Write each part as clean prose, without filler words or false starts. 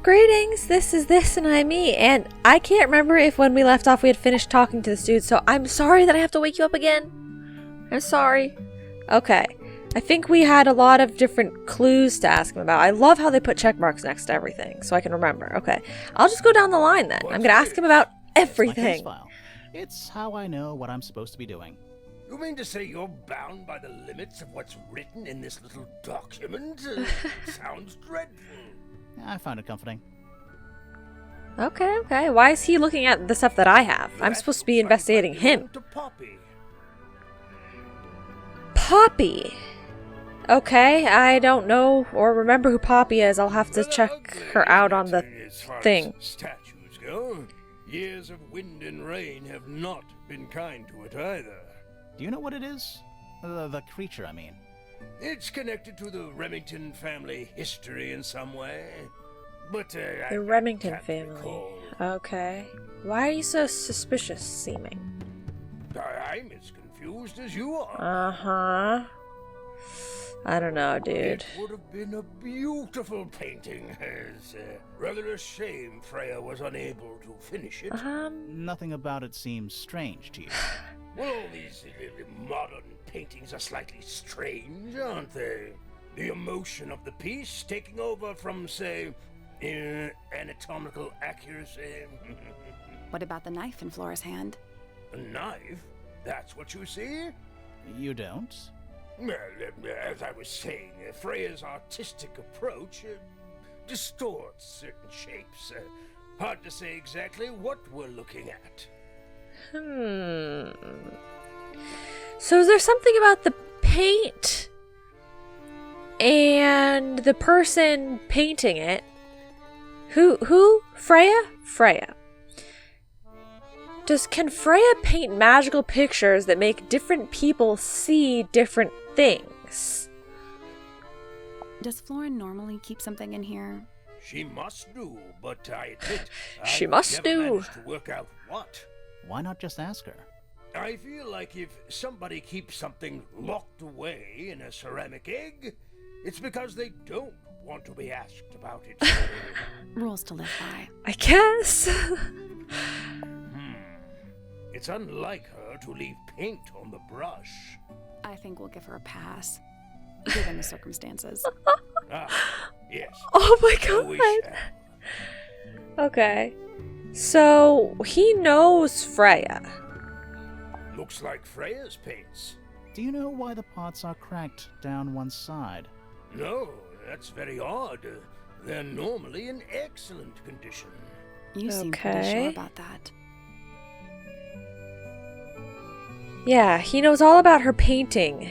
Greetings, this is this and I'm me, and I can't remember if when we left off we had finished talking to this dude, so I'm sorry that I have to wake you up again. I'm sorry. Okay. I think we had a lot of different clues to ask him about. I love how they put check marks next to everything, so I can remember. Okay. I'll just go down the line then. I'm gonna ask him about everything. It's how I know what I'm supposed to be doing. You mean to say you're bound by the limits of what's written in this little document? Sounds dreadful. I found it comforting. Okay. Why is he looking at the stuff that I have? I'm supposed to be investigating him. Poppy. Okay, I don't know or remember who Poppy is. I'll have to check her out on the thing. Statues go. Years of wind and rain have not been kind to it either. Do you know what it is? The creature, I mean. It's connected to the Remington family history in some way. But the Remington family. Recall. Okay. Why are you so suspicious seeming? I'm as confused as you are. Uh-huh. I don't know, dude. It would have been a beautiful painting. It's rather a shame Freya was unable to finish it. Nothing about it seems strange to you. Well, all these modern paintings are slightly strange, aren't they? The emotion of the piece taking over from, say, anatomical accuracy. What about the knife in Flora's hand? A knife? That's what you see? You don't? Well, as I was saying, Freya's artistic approach distorts certain shapes. Hard to say exactly what we're looking at. So is there something about the paint and the person painting it? Who? Freya? Freya. Can Freya paint magical pictures that make different people see different things? Does Flora normally keep something in here? She must do, but I admit She I've must never do. managed to work out what. Why not just ask her? I feel like if somebody keeps something locked away in a ceramic egg, it's because they don't want to be asked about it. Rules to live by. I guess. It's unlike her to leave paint on the brush. I think we'll give her a pass, given the circumstances. Yes. Oh my So we god. shall. Okay. So he knows Freya. Looks like Freya's paints. Do you know why the pots are cracked down one side? No, that's very odd. They're normally in excellent condition. You seem pretty Okay. sure about that. Yeah, he knows all about her painting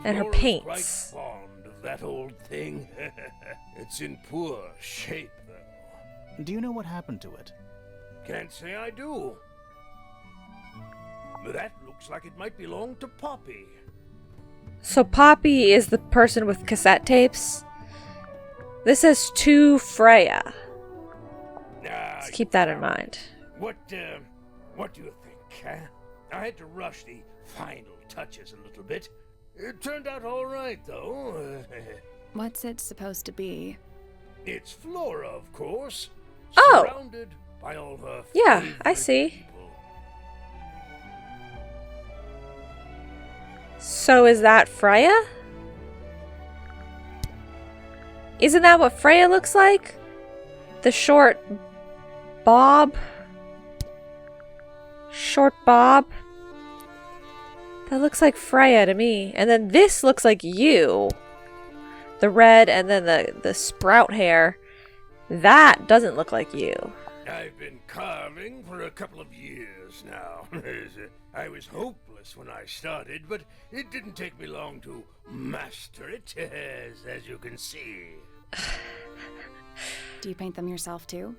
and her Flora's paints. quite fond of that old thing. It's in poor shape, though. Do you know what happened to it? Can't say I do. That looks like it might belong to Poppy. So Poppy is the person with cassette tapes. This is to Freya. Let's keep that in mind. What do you think, huh? I had to rush the final touches a little bit. It turned out all right, though. What's it supposed to be? It's Flora, of course. Oh. Surrounded by all her Yeah, I favorite see. people. So is that Freya? Isn't that what Freya looks like? The short bob? Short bob? That looks like Freya to me. And then this looks like you. The red and then the sprout hair. That doesn't look like you. I've been carving for a couple of years now. I was hopeless when I started, but it didn't take me long to master it, as you can see. Do you paint them yourself too?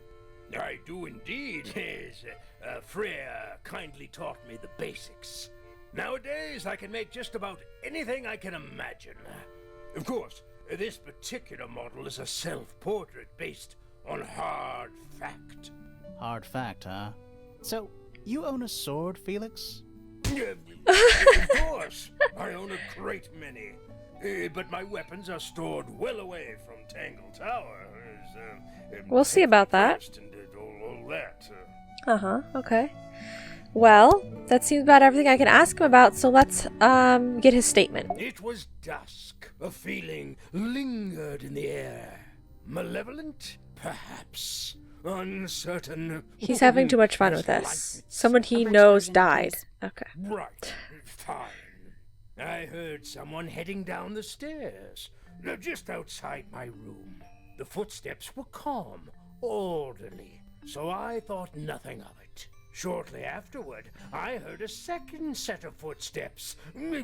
I do indeed. Freya kindly taught me the basics. Nowadays, I can make just about anything I can imagine. Of course, this particular model is a self-portrait based on hard fact. Hard fact, huh? So, you own a sword, Felix? Of course, I own a great many. but my weapons are stored well away from Tangle Tower. We'll see about that. First and all that. Okay. Well, that seems about everything I can ask him about, so let's get his statement. It was dusk. A feeling lingered in the air. Malevolent? Perhaps. Uncertain. He's having too much fun with this. Someone he Abridged knows version, died. please. Okay. Right. Fine. I heard someone heading down the stairs, just outside my room. The footsteps were calm, orderly, so I thought nothing of it. Shortly afterward, I heard a second set of footsteps,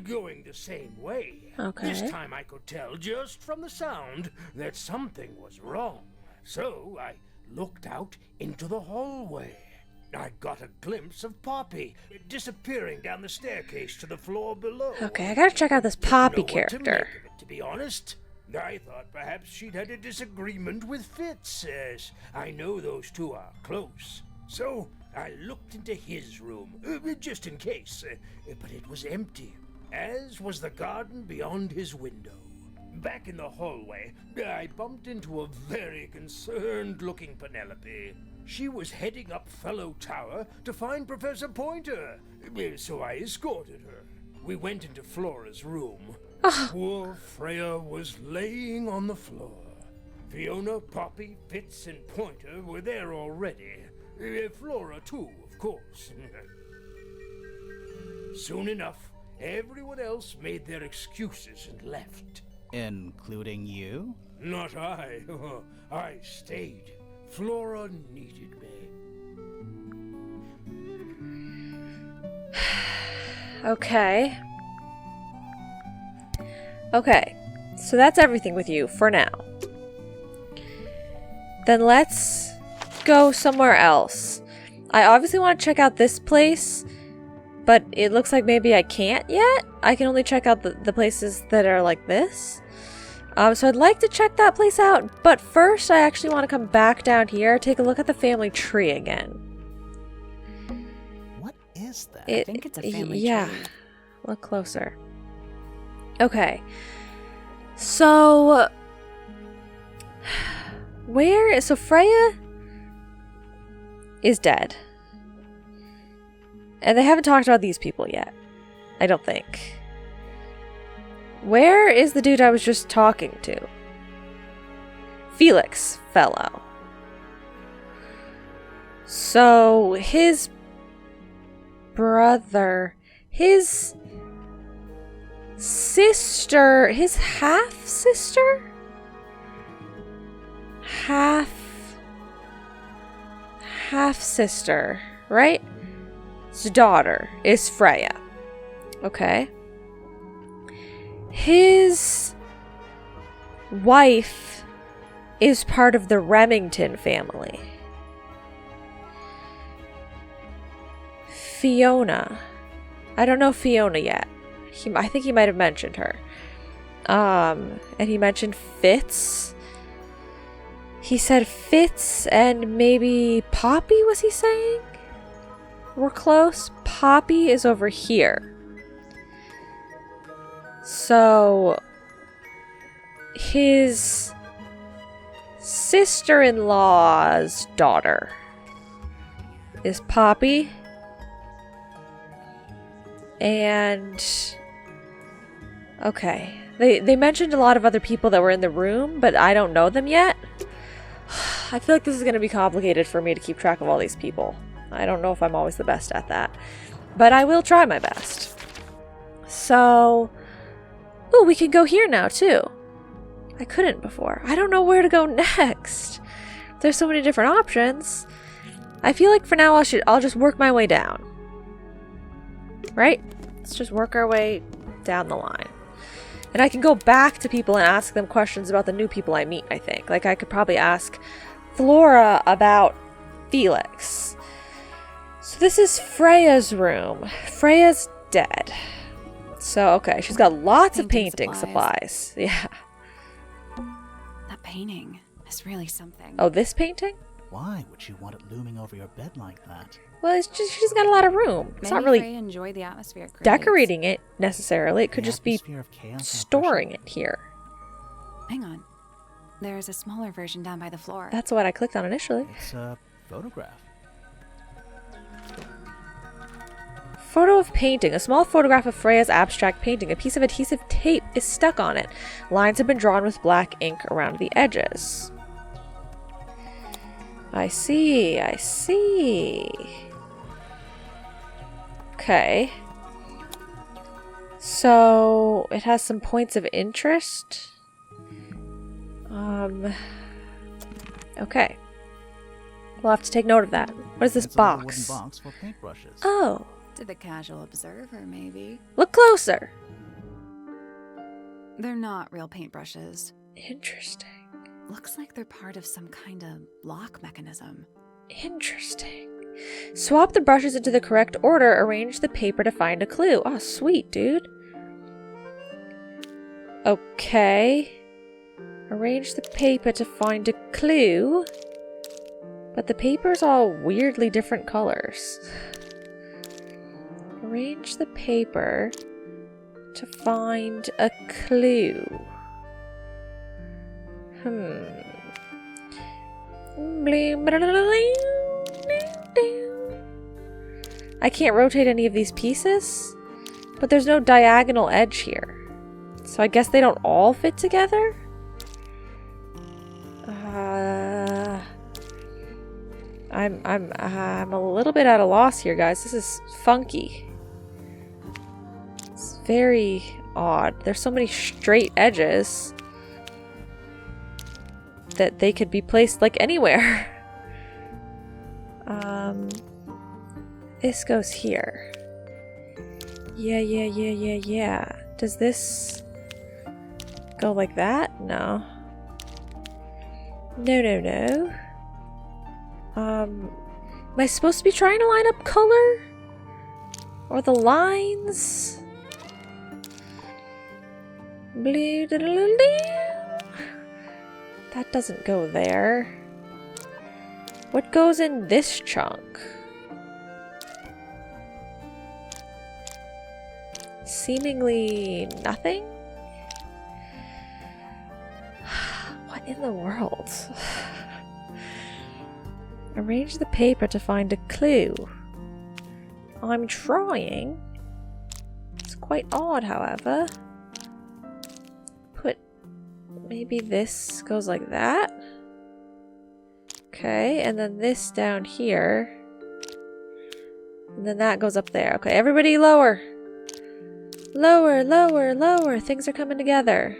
going the same way. Okay. This time I could tell just from the sound that something was wrong. So I looked out into the hallway. I got a glimpse of Poppy disappearing down the staircase to the floor below. Okay, I gotta check out this Poppy Didn't know what to character. make of it, to be honest. I thought perhaps she'd had a disagreement with Fitz, as I know those two are close. So I looked into his room, just in case, but it was empty, as was the garden beyond his window. Back in the hallway, I bumped into a very concerned-looking Penelope. She was heading up Fellow Tower to find Professor Pointer, so I escorted her. We went into Flora's room. Poor Freya was laying on the floor. Fiona, Poppy, Fitz, and Pointer were there already. Flora, too, of course. Soon enough, everyone else made their excuses and left. Including you? Not I. I stayed. Flora needed me. Okay. Okay. So that's everything with you for now. Then let's go somewhere else. I obviously want to check out this place, but it looks like maybe I can't yet. I can only check out the places that are like this. So I'd like to check that place out, but first I actually want to come back down here, take a look at the family tree again. What is that? I think it's a family yeah. tree. Look closer. Okay. So so Freya is dead. And they haven't talked about these people yet. I don't think. Where is the dude I was just talking to? Felix fellow. So his brother, his sister, his half-sister? Half-sister, right? His daughter is Freya. Okay. His wife is part of the Remington family. Fiona. I don't know Fiona yet. I think he might have mentioned her. And he mentioned Fitz. He said Fitz and maybe Poppy, was he saying? We're close. Poppy is over here. So his sister-in-law's daughter is Poppy. And okay. They mentioned a lot of other people that were in the room, but I don't know them yet. I feel like this is going to be complicated for me to keep track of all these people. I don't know if I'm always the best at that, but I will try my best. So, ooh, we can go here now too. I couldn't before. I don't know where to go next. There's so many different options. I feel like for now I'll just work my way down. Right? Let's just work our way down the line. And I can go back to people and ask them questions about the new people I meet, I think. Like, I could probably ask Flora about Felix. So this is Freya's room. Freya's dead. So, okay, she's got lots of Painting painting supplies. Yeah. That painting is really something. Oh, this painting? Why would she want it looming over your bed like that? Well, it's just she's got a lot of room. It's Maybe not really Freya enjoyed the atmosphere it creates. decorating it necessarily. It could The just be atmosphere of chaos and storing it here. Hang on. There's a smaller version down by the floor. That's what I clicked on initially. oppression. It's a photograph. Photo of painting. A small photograph of Freya's abstract painting. A piece of adhesive tape is stuck on it. Lines have been drawn with black ink around the edges. I see. I see. Okay. So, it has some points of interest. Okay. We'll have to take note of that. What is this It's a little box? wooden box for paintbrushes. Oh, To the casual observer, maybe. look closer. They're not real paintbrushes. Interesting. Looks like they're part of some kind of lock mechanism. Interesting. Swap the brushes into the correct order. Arrange the paper to find a clue. Oh, sweet, dude. Okay. Arrange the paper to find a clue. But the paper's all weirdly different colors. Arrange the paper to find a clue. I can't rotate any of these pieces, but there's no diagonal edge here. So I guess they don't all fit together? I'm a little bit at a loss here, guys. This is funky. It's very odd. There's so many straight edges that they could be placed like anywhere. This goes here. Yeah. Does this go like that? No. No. Am I supposed to be trying to line up color? Or the lines? That doesn't go there. What goes in this chunk? Seemingly nothing? What in the world? Arrange the paper to find a clue. I'm trying. It's quite odd, however. Maybe this goes like that. Okay, and then this down here. And then that goes up there. Okay, everybody lower. Lower. Things are coming together.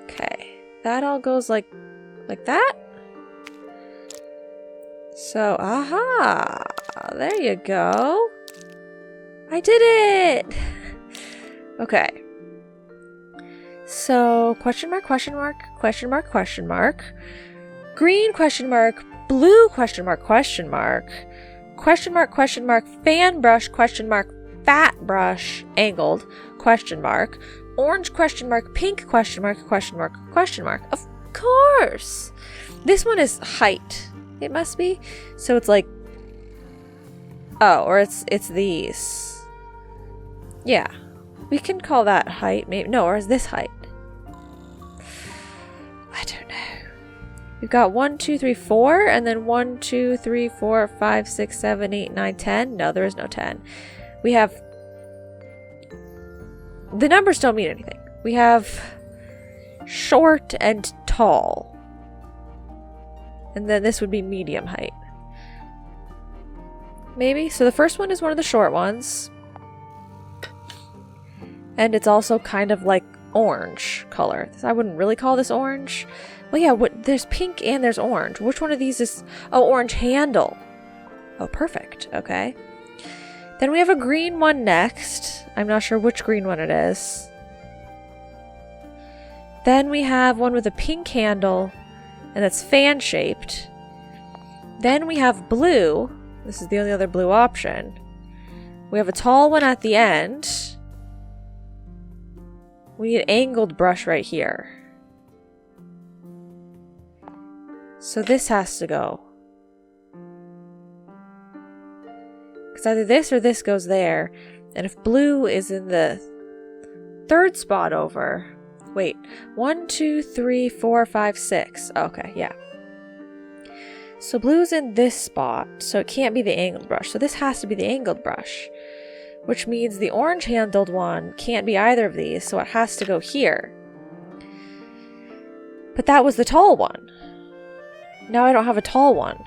Okay, that all goes like that. So, aha! There you go. I did it! Okay. So, question mark. Green question mark. Blue question mark. Fan brush question mark. Fat brush angled question mark. Orange question mark. Pink question mark. Of course. This one is height. It must be. So it's like, oh, or it's these. Yeah. We can call that height. Maybe no, or is this height? I don't know. We've got 1, 2, 3, 4, and then 1, 2, 3, 4, 5, 6, 7, 8, 9, 10. No, there is no 10. We have... The numbers don't mean anything. We have short and tall. And then this would be medium height. Maybe? So the first one is one of the short ones. And it's also kind of like orange color. I wouldn't really call this orange. Well, yeah, there's pink and there's orange. Which one of these is... Oh, orange handle. Oh, perfect. Okay. Then we have a green one next. I'm not sure which green one it is. Then we have one with a pink handle, and it's fan-shaped. Then we have blue. This is the only other blue option. We have a tall one at the end. We need an angled brush right here. So this has to go. Because either this or this goes there. And if blue is in the third spot over... Wait. 1, 2, 3, 4, 5, 6. Okay, yeah. So blue's in this spot, so it can't be the angled brush. So this has to be the angled brush. Which means the orange-handled one can't be either of these, so it has to go here. But that was the tall one. Now I don't have a tall one.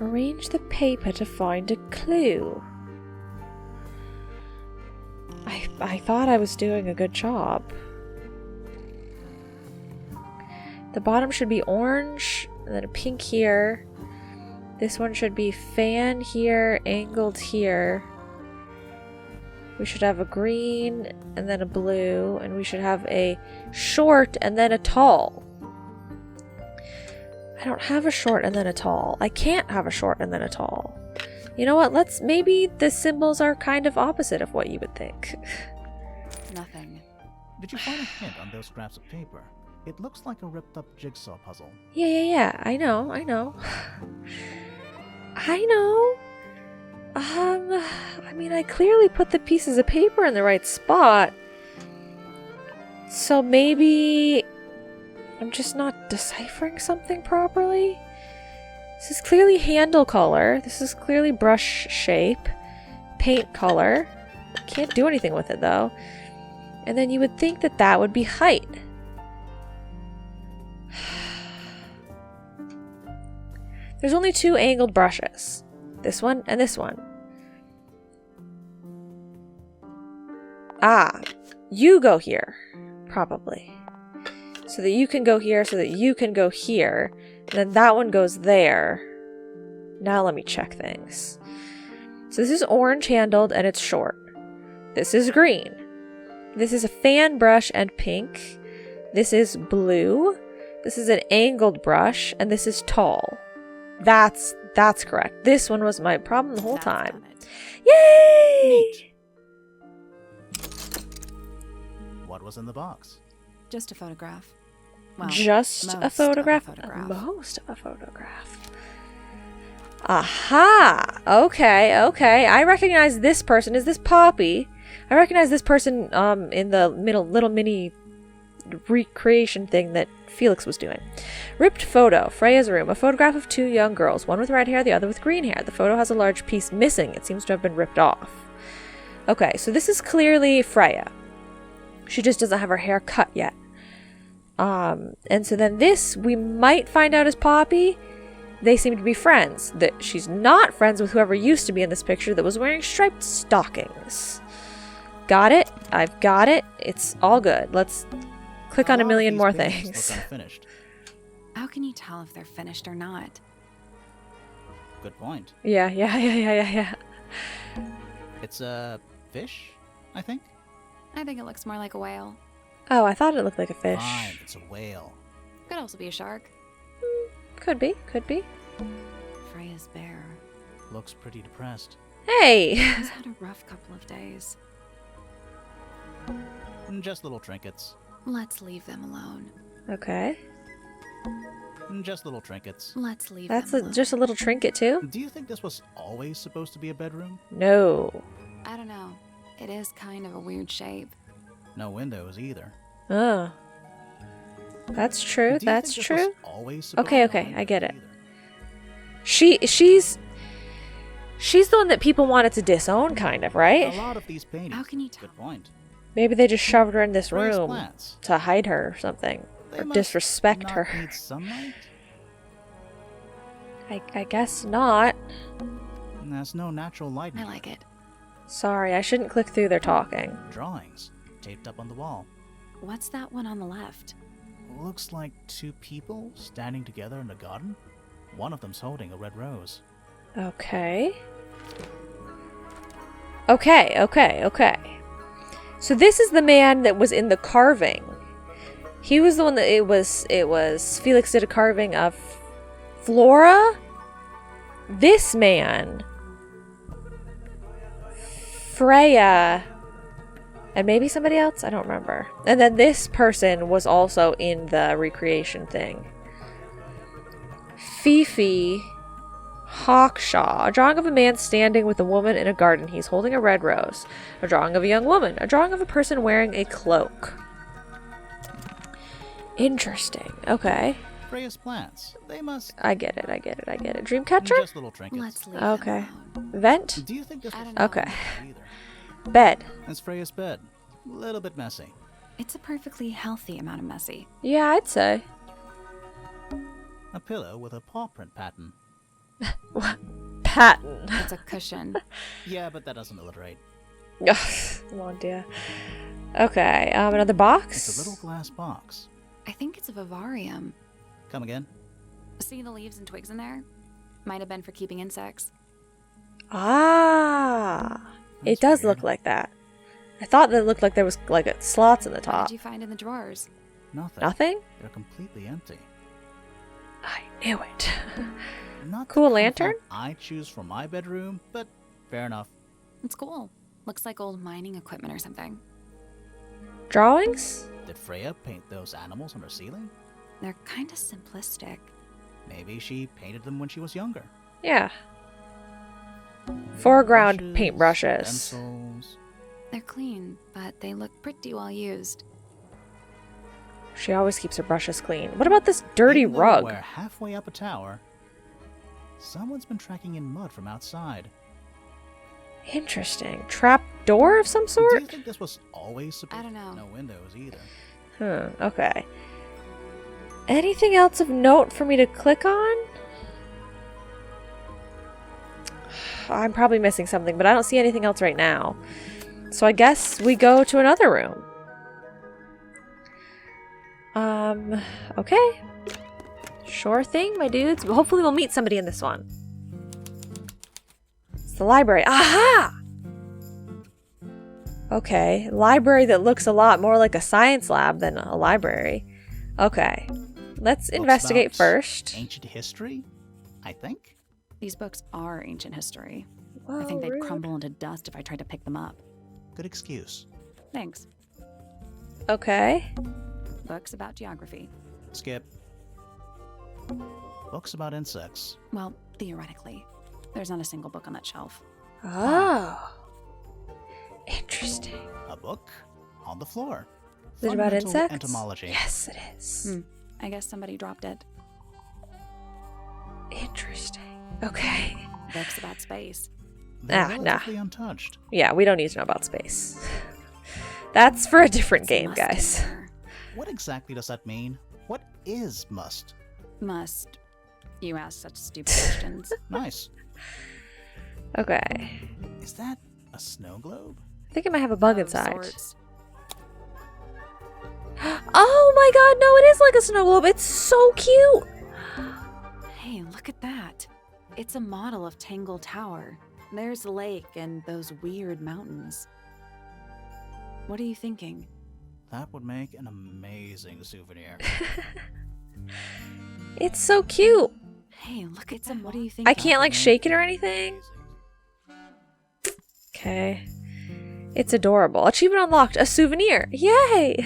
Arrange the paper to find a clue. I thought I was doing a good job. The bottom should be orange, and then a pink here. This one should be fan here, angled here. We should have a green, and then a blue, and we should have a short, and then a tall. I don't have a short and then a tall. I can't have a short and then a tall. You know what? Maybe the symbols are kind of opposite of what you would think. Nothing. Did you find a hint on those scraps of paper? It looks like a ripped up jigsaw puzzle. Yeah. I know. I mean, I clearly put the pieces of paper in the right spot. So maybe I'm just not deciphering something properly? This is clearly handle color. This is clearly brush shape. Paint color. Can't do anything with it though. And then you would think that that would be height. There's only 2 angled brushes. This one and this one. Ah, you go here. Probably. So that you can go here, so that you can go here. And then that one goes there. Now let me check things. So this is orange handled and it's short. This is green. This is a fan brush and pink. This is blue. This is an angled brush and this is tall. That's correct. This one was my problem the whole time. Yay! Neat. What was in the box? Just a photograph. Well, Just a most photograph? of a photograph. Most of a photograph. Aha! Okay. I recognize this person. Is this Poppy? I recognize this person in the little mini recreation thing that Felix was doing. Ripped photo. Freya's room. A photograph of 2 young girls. One with red hair, the other with green hair. The photo has a large piece missing. It seems to have been ripped off. Okay, so this is clearly Freya. She just doesn't have her hair cut yet. And so then this, we might find out is Poppy. They seem to be friends. That she's not friends with whoever used to be in this picture that was wearing striped stockings. Got it? I've got it. It's all good. Let's click on a million more things. Look unfinished. How can you tell if they're finished or not? Good point. Yeah. It's a fish, I think. I think it looks more like a whale. Oh, I thought it looked like a fish. Fine, it's a whale. Could also be a shark. Could be. Freya's bear. Looks pretty depressed. Hey! He's had a rough couple of days. Just little trinkets. Let's leave them alone. Okay. Just little trinkets. Let's leave That's them alone. just a little trinket too? Do you think this was always supposed to be a bedroom? No. I don't know. It is kind of a weird shape. No windows either. Oh. That's true. Do you That's think this was true. always supposed Okay, to be I get it. either? She's the one that people wanted to disown, kind of, A right? lot of these paintings. How can you tell? Good point. Maybe they just shoved her in this Freya's room plants. to hide her or something. They Or must disrespect not her. Need sunlight? I guess not. There's no natural light. I in like it. Sorry, I shouldn't click through their talking. Drawings taped up on the wall. What's that one on the left? Looks like 2 people standing together in a garden. One of them's holding a red rose. Okay. So this is the man that was in the carving. He was the one that it was Felix did a carving of Flora. This man Freya. And maybe somebody else? I don't remember. And then this person was also in the recreation thing. Fifi Hawkshaw. A drawing of a man standing with a woman in a garden. He's holding a red rose. A drawing of a young woman. A drawing of a person wearing a cloak. Interesting. Okay. Freya's plants. They must... I get it. Dreamcatcher? Just little trinkets. Let's leave Okay. them alone. Vent? Do you think this I was... don't know. Okay. Either. Bed. It's Freya's bed. A little bit messy. It's a perfectly healthy amount of messy. Yeah, I'd say. A pillow with a paw print pattern. Pattern. It's a cushion. Yeah, but that doesn't alliterate. Come on, dear. Okay, another box? It's a little glass box. I think it's a vivarium. Come again? See the leaves and twigs in there? Might have been for keeping insects. Ah. It That's does weird. look like that. I thought that it looked like there was like slots in the What top. did you find in the drawers? Nothing. Nothing? They're completely empty. I knew it. Not the Cool kind of lantern? lamp I choose for my bedroom, but fair enough. It's cool. Looks like old mining equipment or something. Drawings? Did Freya paint those animals on her ceiling? They're kind of simplistic. Maybe she painted them when she was younger. Yeah. Foreground Brushes, paintbrushes. Pencils. They're clean, but they look pretty well used. She always keeps her brushes clean. What about this dirty Even though rug? We're halfway up a tower. Someone's been tracking in mud from outside. Interesting. Trap door of some Do sort? you think this was always supposed I don't know. No windows either. Okay. Anything else of note for me to click on? I'm probably missing something, but I don't see anything else right now. So I guess we go to another room. Okay. Sure thing, my dudes. Hopefully we'll meet somebody in this one. It's the library. Aha! Okay. Library that looks a lot more like a science lab than a library. Okay. Let's Books investigate about first. Ancient history, I think. These books are ancient history. Whoa, I think they'd rude. crumble into dust if I tried to pick them up. Good excuse. Thanks. Okay. Books about geography. Skip. Books about insects. Well, theoretically. There's not a single book on that shelf. Oh. Interesting. A book on the floor. Is it about Fundamental insects? Entomology. Yes, it is. I guess somebody dropped it. Interesting. Okay. Books about space. They're nah. relatively untouched. Yeah, we don't need to know about space. That's for a different It's game, must in guys. there. What exactly does that mean? What is must? Must. You ask such stupid questions. Nice. Okay. Is that a snow globe? I think it might have a bug Of inside. sorts. Oh my god, no, it is like a snow globe. It's so cute. Hey, look at that. It's a model of Tangle Tower. There's the lake and those weird mountains. What are you thinking? That would make an amazing souvenir. It's so cute. Hey, look at that. What are you thinking? I can't like shake it or anything. Okay. It's adorable. Achievement unlocked. A souvenir. Yay.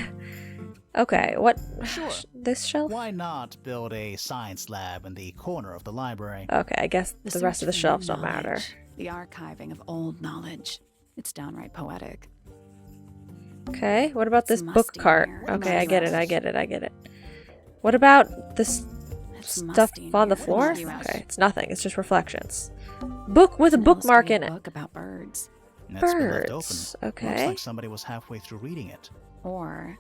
Okay, what? Sure. This shelf? Why not build a science lab in the corner of the library? Okay, I guess the rest of the search for shelves new don't matter. knowledge, The archiving of old knowledge. It's downright poetic. Okay, what about this It's book musty cart? here. Okay, What I get it, about I get it, I get it. What about this It's stuff musty in on the here. floor? What about Okay, it's nothing, it's just reflections. Book with a an bookmark in illustrated it. Book about birds. It's been left Birds. open. Looks Okay. like somebody was halfway through reading it. Or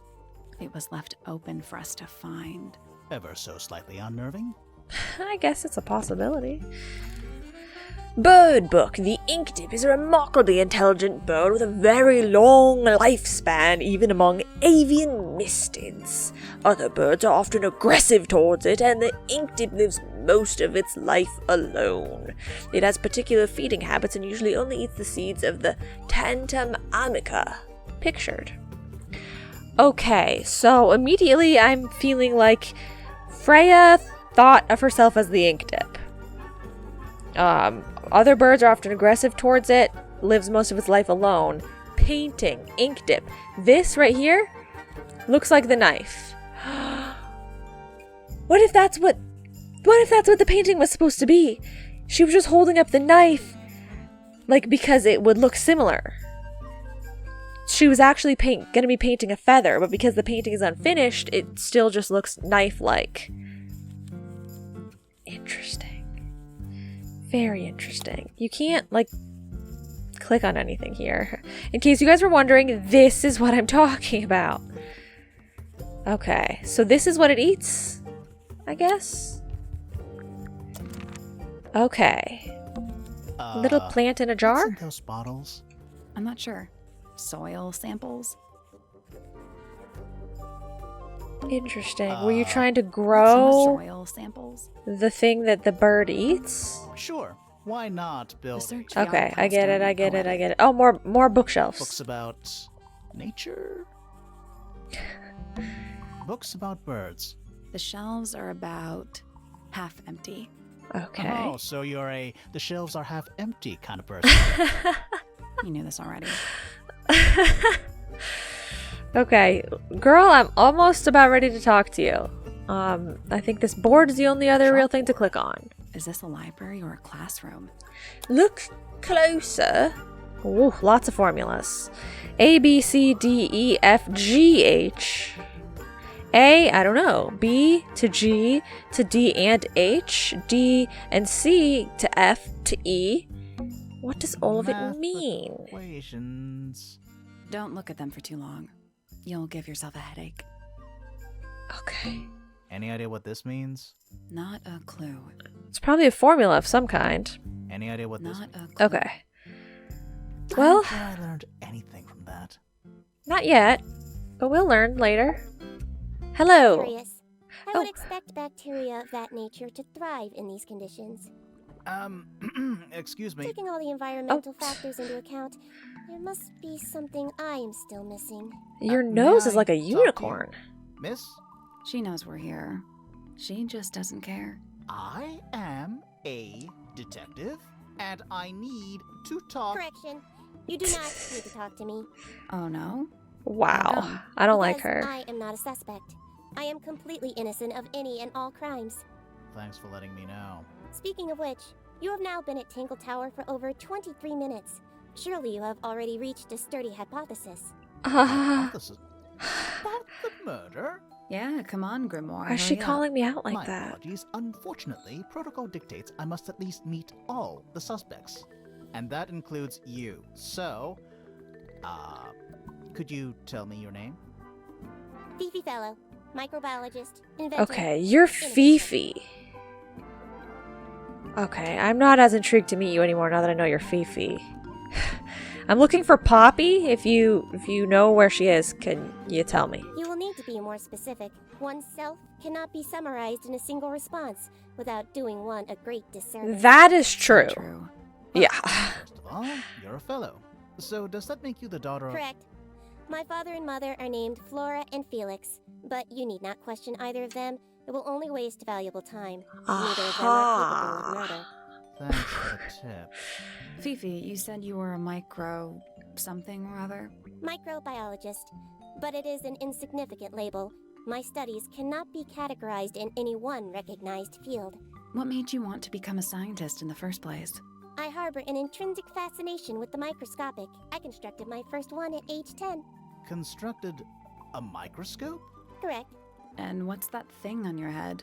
it was left open for us to find. Ever so slightly unnerving. I guess it's a possibility. Bird book. The ink dip is a remarkably intelligent bird with a very long lifespan, even among avian mystids. Other birds are often aggressive towards it, and the ink dip lives most of its life alone. It has particular feeding habits and usually only eats the seeds of the Tantum amica, pictured. Okay, so immediately I'm feeling like Freya thought of herself as the ink dip. Other birds are often aggressive towards it. lives most of its life alone. Painting, ink dip. This right here looks like the knife. What if that's what the painting was supposed to be? She was just holding up the knife, like, because it would look similar. She was actually gonna be painting a feather, but because the painting is unfinished, it still just looks knife-like. Interesting. Very interesting. You can't, like, click on anything here. In case you guys were wondering, this is what I'm talking about. Okay, so this is what it eats, I guess? Okay. Little plant in a jar? What's in those bottles? I'm not sure. Soil samples? Interesting. Were you trying to Some grow soil samples? the thing that the bird eats? Sure. Why not build Research Okay, beyond I get it, milestone I get it, I poetic. get it. Oh, more bookshelves. books about nature? Books about birds. The shelves are about half empty. Okay. Oh, so you're the shelves are half empty kind of person. You knew this already. Okay, girl, I'm almost about ready to talk to you. I think this board is the only other real thing to click on. Is this a library or a classroom? Look closer. Ooh, lots of formulas. A, B, C, D, E, F, G, H. A, I don't know. B to G to D and H. D and C to F to E. What does all of it Math mean? Equations. Don't look at them for too long. You'll give yourself a headache. Okay. Any idea what this means? Not a clue. It's probably a formula of some kind. Any idea what this Not means? a clue. Okay. I Well, don't think I learned anything from that. not yet, but we'll learn later. Hello. Curious. I Oh. would expect bacteria of that nature to thrive in these conditions. Excuse me. Taking all the environmental Oh. factors into account, there must be something I am still missing. Your May nose is I like a talk to you? unicorn. Miss, She knows we're here. She just doesn't care. I am a detective, and I need to talk. Correction. You do not need to talk to me. Oh no? Wow. I don't like because her. I am not a suspect. I am completely innocent of any and all crimes. Thanks for letting me know. Speaking of which, you have now been at Tangle Tower for over 23 minutes. Surely you have already reached a sturdy hypothesis. Hypothesis about the murder? Yeah, come on, Grimoire. Why is she hurry up. calling me out like My that? apologies. Unfortunately, protocol dictates I must at least meet all the suspects. And that includes you. So, could you tell me your name? Fifi Fellow, microbiologist, inventor. Okay, you're Fifi. Okay, I'm not as intrigued to meet you anymore now that I know you're Fifi. I'm looking for Poppy. If you know where she is, can you tell me? You will need to be more specific. Oneself cannot be summarized in a single response without doing one a great disservice. That is true. True. Yeah. First of all, you're a fellow. So does that make you the daughter of... Correct. My father and mother are named Flora and Felix, but you need not question either of them. It will only waste valuable time. Neither of them are capable of murder. Thanks for the tip. Fifi, you said you were a micro something or other? Microbiologist, but it is an insignificant label. My studies cannot be categorized in any one recognized field. What made you want to become a scientist in the first place? I harbor an intrinsic fascination with the microscopic. I constructed my first one at age 10. Constructed a microscope? Correct. And what's that thing on your head?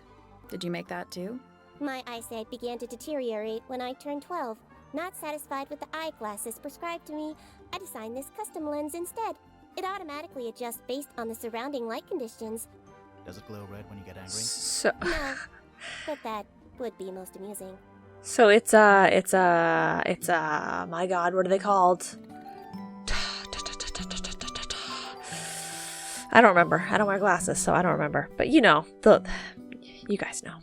Did you make that too? My eyesight began to deteriorate when I turned 12. Not satisfied with the eyeglasses prescribed to me, I designed this custom lens instead. It automatically adjusts based on the surrounding light conditions. Does it glow red when you get angry? So, No, but that would be most amusing. so it's my God, what are they called? I don't remember. I don't wear glasses, so I don't remember. But you know, you guys know.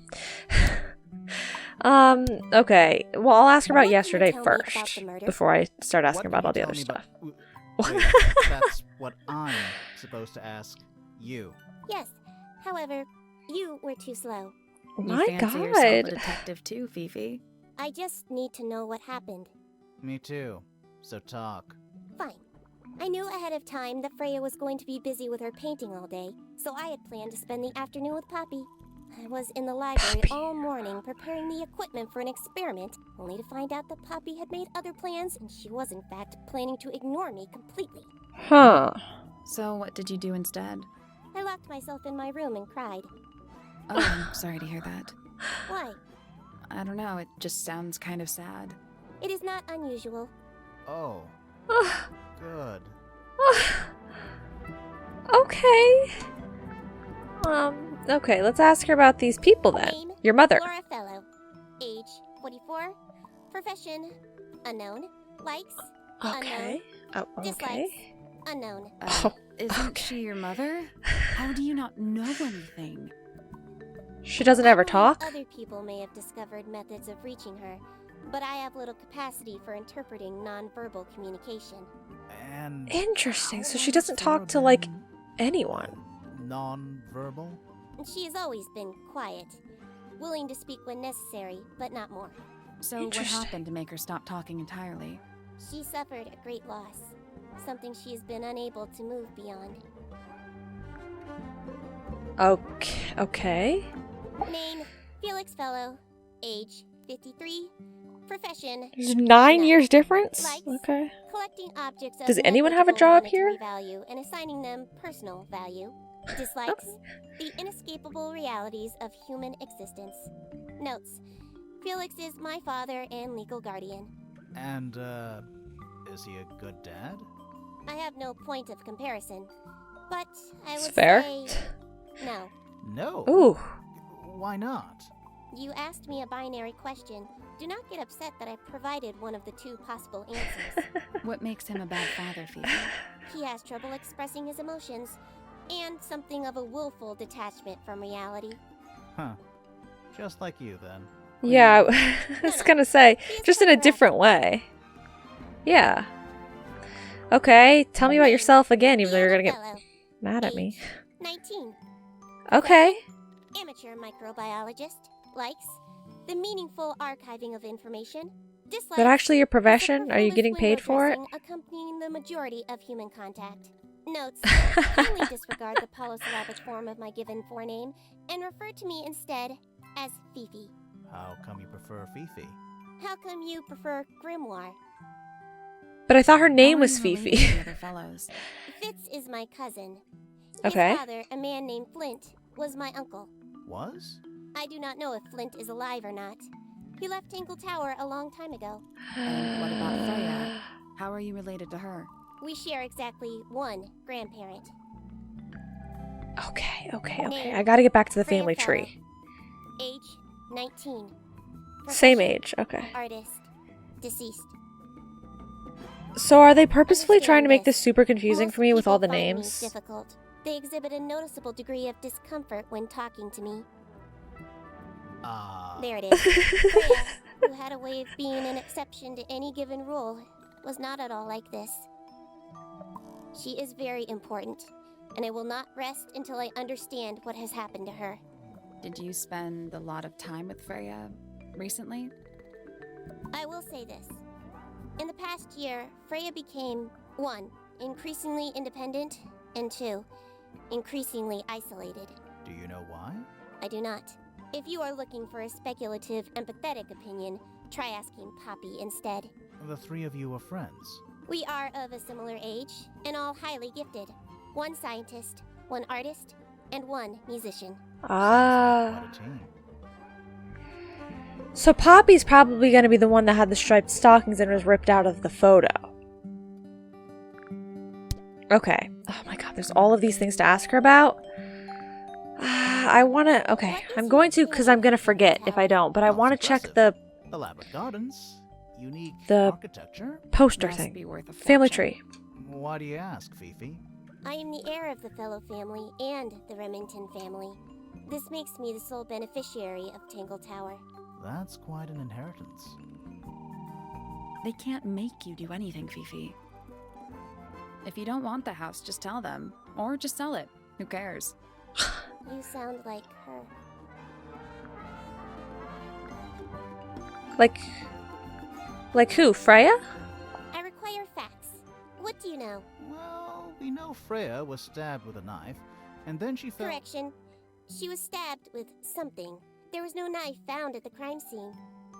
Okay. Well, I'll ask her about What can you yesterday tell me about first the murder? before I start asking What about all can the you other tell me stuff. Wait, that's what I'm supposed to ask you. Yes, however, you were too slow. Oh You my fancy yourself a God. detective too, Fifi. I just need to know what happened. Me too. so talk. Fine. I knew ahead of time that Freya was going to be busy with her painting all day, so I had planned to spend the afternoon with Poppy. I was in the library all morning preparing the equipment for an experiment, only to find out that Poppy had made other plans and she was in fact planning to ignore me completely. Huh. So what did you do instead? I locked myself in my room and cried. Oh, I'm sorry to hear that. Why? I don't know, it just sounds kind of sad. It is not unusual. Oh, good. Okay. Okay, let's ask her about these people then. Name, Your mother. Laura Fellow. Age, 44. Profession, unknown. Likes, Okay. Oh, okay. dislikes, unknown. Isn't she your mother? How do you not know anything? She doesn't ever I believe talk? Other people may have discovered methods of reaching her, but I have little capacity for interpreting nonverbal communication. And Interesting. So how she long has doesn't Sarah talk to, like, been anyone. non-verbal? She has always been quiet, willing to speak when necessary, but not more. So what Interesting. happened to make her stop talking entirely? She suffered a great loss, something she has been unable to move beyond. Okay. Name, Felix Fellow. Age, 53. Profession, There's 9 None. years difference? Likes. Okay. collecting objects of Does anyone have a negligible job monetary here? value and assigning them personal value. Dislikes, the inescapable realities of human existence. Notes, Felix is my father and legal guardian. And, is he a good dad? I have no point of comparison, but I It's would fair. say no. No. Ooh. Why not? You asked me a binary question. Do not get upset that I provided one of the two possible answers. What makes him a bad father, Fifi? He has trouble expressing his emotions, and something of a willful detachment from reality. Huh. Just like you, then. Yeah, I was gonna say, He is just in a correct. different way. Yeah. Okay, tell me about yourself again, even though you're gonna get Fellow, mad at me. age 19. Okay. Amateur microbiologist. Likes the meaningful archiving of information. Is Dislikes that actually your the profession? Are you superfluous getting paid window for it? dressing accompanying the majority of human contact. Notes, kindly disregard the polysyllabic form of my given forename and refer to me instead as Fifi. How come you prefer Fifi? How come you prefer Grimoire? But I thought her name How are was you related Fifi. to the other fellows? Fitz is my cousin. Okay. His father, a man named Flint, was my uncle. Was? I do not know if Flint is alive or not. He left Tangle Tower a long time ago. And what about Freya? How are you related to her? We share exactly one grandparent. Okay. I gotta get back to the Freya family Fellow. tree. Age 19. Same Profession, age, okay. Artist. Deceased. So are they purposefully Understand trying to make this. this super confusing Most for me with all the people find me names? difficult. They exhibit a noticeable degree of discomfort when talking to me. There it is. Freya, who had a way of being an exception to any given rule, was not at all like this. She is very important, and I will not rest until I understand what has happened to her. Did you spend a lot of time with Freya recently? I will say this. In the past year, Freya became 1. Increasingly independent, and 2. Increasingly isolated. Do you know why? I do not. If you are looking for a speculative, empathetic opinion, try asking Poppy instead. The three of you are friends. We are of a similar age, and all highly gifted. 1 scientist, 1 artist, and 1 musician. Ah. What a team. So Poppy's probably gonna be the one that had the striped stockings and was ripped out of the photo. Okay. Oh my god, there's all of these things to ask her about. I wanna... Okay, I'm going to because I'm gonna forget if I don't, but I Well, want to it's check impressive. the Elaborate gardens, unique The- architecture. poster Must thing. be worth a Family fortune. tree. Why do you ask, Fifi? I am the heir of the Fellow family and the Remington family. This makes me the sole beneficiary of Tangle Tower. That's quite an inheritance. They can't make you do anything, Fifi. If you don't want the house, just tell them. Or just sell it. Who cares? You sound like her. Like who? Freya? I require do you know? Well, we know Freya was stabbed with a knife, and then she fell. Correction. She was stabbed with something. There was no knife found at the crime scene,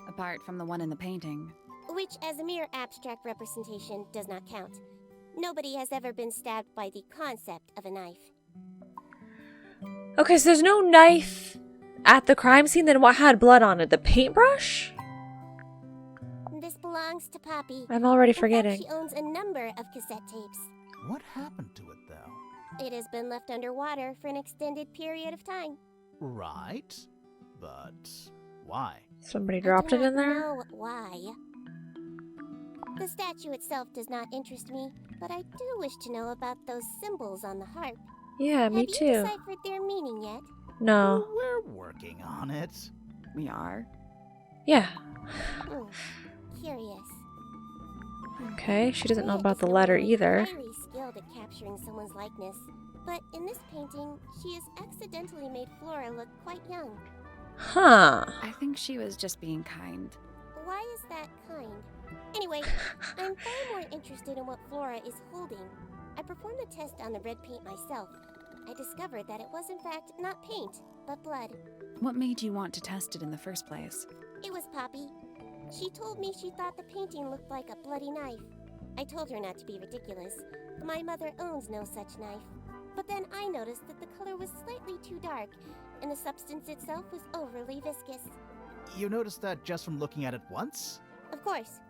Apart from the one in the painting. which as a mere abstract representation does not count. Nobody has ever been stabbed by the concept of a knife. Okay, so there's no knife at the crime scene, then what had blood on it? The paintbrush? This belongs to Poppy. I'm already In fact, forgetting. she owns a number of cassette tapes. What happened to it, though? It has been left underwater for an extended period of time. Right, but why? Somebody dropped I it do in not there? know why. The statue itself does not interest me, but I do wish to know about those symbols on the harp. Yeah, me Have you too. deciphered their meaning yet? No. We're working on it. We are. Yeah. Hmm, curious. Okay, she doesn't know Freya about is the known letter to be either. highly skilled at capturing someone's likeness, but in this painting, she has accidentally made Flora look quite young. Huh. I think she was just being kind. Why is that kind? Anyway, I'm far more interested in what Flora is holding. I performed the test on the red paint myself. I discovered that it was in fact not paint, but blood. What made you want to test it in the first place? It was Poppy. She told me she thought the painting looked like a bloody knife. I told her not to be ridiculous. My mother owns no such knife. But then I noticed that the color was slightly too dark, and the substance itself was overly viscous. You noticed that just from looking at it once? Of course.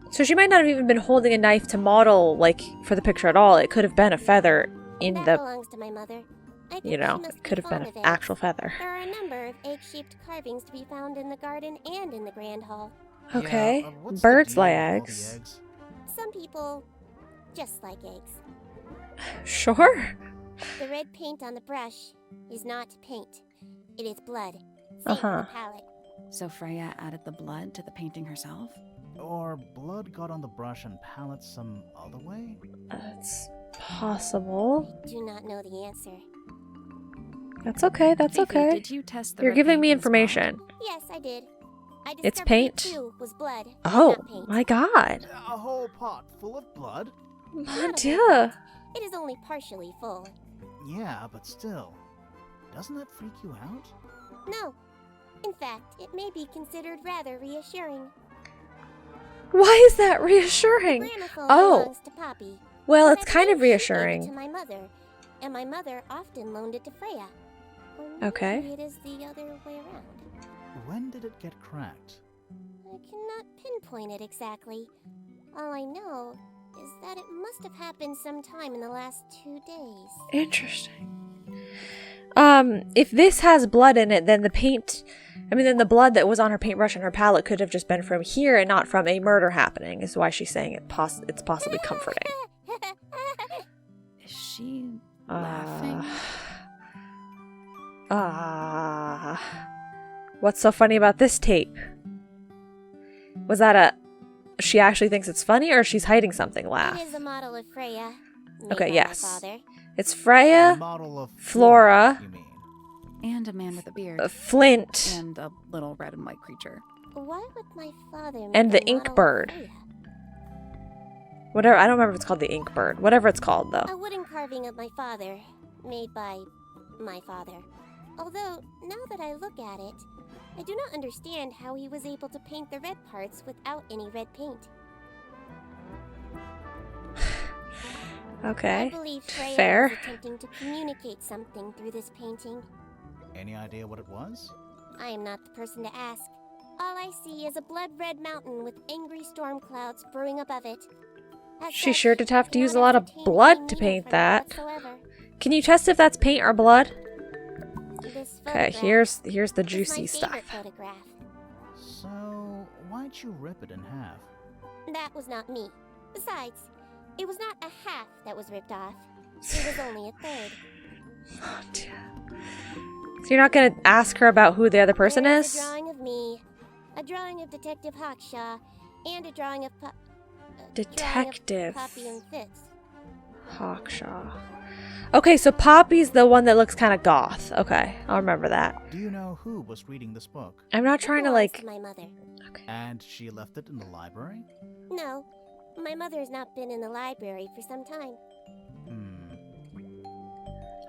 So she might not have even been holding a knife to model, like, for the picture at all. It could have been a feather in That the, belongs to my mother. I think you she know, must it could be have been fond an of eggs. actual feather. There are a number of egg-shaped carvings to be found in the garden and in the Grand Hall. Okay. Yeah, what's the Birds deal lay with all the eggs. eggs? Some people just like eggs. Sure. The red paint on the brush is not paint. It is blood. Same Uh-huh. for the palette. So Freya added the blood to the painting herself? Or blood got on the brush and palette some other way? That's possible. I do not know the answer. That's okay, that's Fifi, okay. Did you test the You're red giving paint me in the spot? information. Yes, I did. I It's discovered paint? It too was blood. Oh, not paint. my god. A whole pot full of blood? Mon Not a Dieu. whole pot. It is only partially full. Yeah, but still. Doesn't that freak you out? No. In fact, it may be considered rather reassuring. Why is that reassuring? Gramophone Oh. belongs to Poppy. Well, but it's I kind of believe she gave it reassuring. to my mother, and my mother often loaned it to Freya. Or maybe Okay. it is the other way around. When did it get cracked? I cannot pinpoint it exactly. All I know is that it must have happened sometime in the last 2 days. Interesting. If this has blood in it, then then the blood that was on her paintbrush and her palette could have just been from here and not from a murder happening, is why she's saying it's possibly comforting. Is she laughing? What's so funny about this tape? Was that she actually thinks it's funny, or she's hiding something laugh? It is a model of Freya. Made Okay, by yes. My father. It's A Freya, model of Flora. you mean? And a man with a beard. Flint, And a little red and white creature. Why would my father make and the a ink model of bird. Freya? Whatever. I don't remember if it's called the ink bird. Whatever it's called, though. A wooden carving of my father, made by my father. Although, now that I look at it, I do not understand how he was able to paint the red parts without any red paint. I Okay. believe Freya Fair. was attempting to communicate something through this painting. Any idea what it was? I am not the person to ask. All I see is a blood-red mountain with angry storm clouds brewing above it. As She such, sure did have I to use a cannot lot of ascertain blood any to meaning paint from it that. whatsoever. Can you test if that's paint or blood? This Okay, photograph here's the is my juicy stuff. favorite photograph. So, why'd you rip it in half? That was not me. Besides, it was not a half that was ripped off. It was only a third. Oh, dear. So you're not gonna ask her about who the other person There is? a drawing of me, a drawing of Detective Hawkshaw, and a drawing of Detective Poppy and Fitz. Hawkshaw. Okay, so Poppy's the one that looks kind of goth. Okay, I'll remember that. Do you know who was reading this book? I'm not It trying to belongs like. my mother. Okay. And she left it in the library? No. My mother has not been in the library for some time.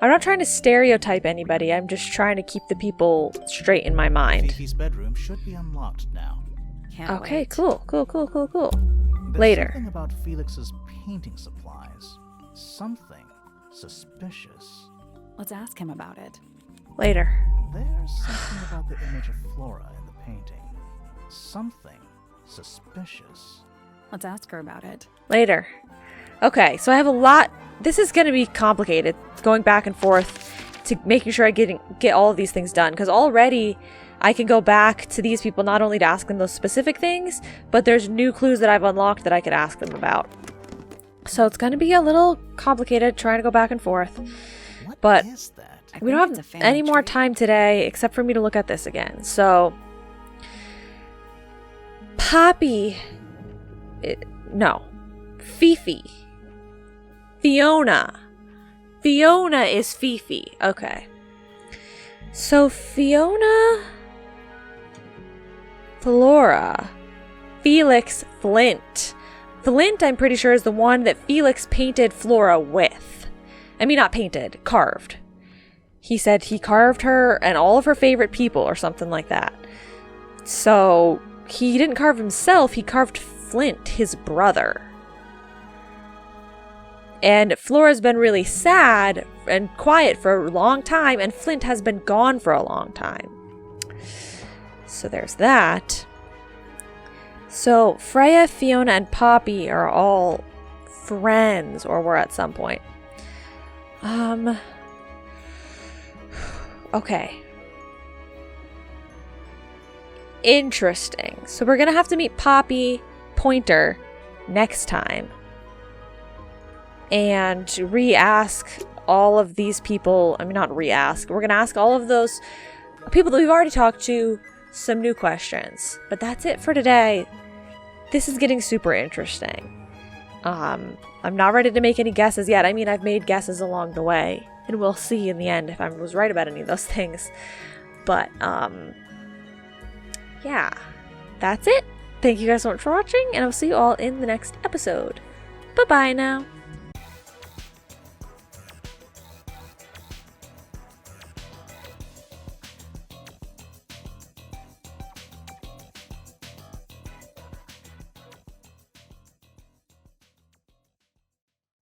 I'm not trying to stereotype anybody. I'm just trying to keep the people straight in my mind. Fifi's bedroom should be unlocked now. Can't Okay, wait. cool. There's Later. something about Felix's painting supplies. Something suspicious. Let's ask him about it. Later. There's something about the image of Flora in the painting. Something suspicious. Let's ask her about it. Later. Okay, so I have a lot. This is going to be complicated, going back and forth to making sure I get all of these things done. Because already I can go back to these people not only to ask them those specific things, but there's new clues that I've unlocked that I could ask them about. So it's going to be a little complicated trying to go back and forth. What But is that? we don't have any more time today except for me to look at this again. So Poppy. No. Fifi. Fiona. Fiona is Fifi. Okay. So Fiona. Flora. Felix Flint. Flint, I'm pretty sure, is the one that Felix painted Flora with. I mean, not painted, carved. He said he carved her and all of her favorite people or something like that. So he didn't carve himself, he carved Flint, his brother. And Flora's been really sad and quiet for a long time, and Flint has been gone for a long time. So there's that. So Freya, Fiona, and Poppy are all friends, or were at some point. Okay. Interesting. So we're gonna have to meet Poppy Pointer next time. And re-ask all of these people. I mean, not re-ask. We're gonna ask all of those people that we've already talked to some new questions. But that's it for today. This is getting super interesting. I'm not ready to make any guesses yet. I mean, I've made guesses along the way. And we'll see in the end if I was right about any of those things. But, yeah. That's it. Thank you guys so much for watching. And I'll see you all in the next episode. Bye-bye now.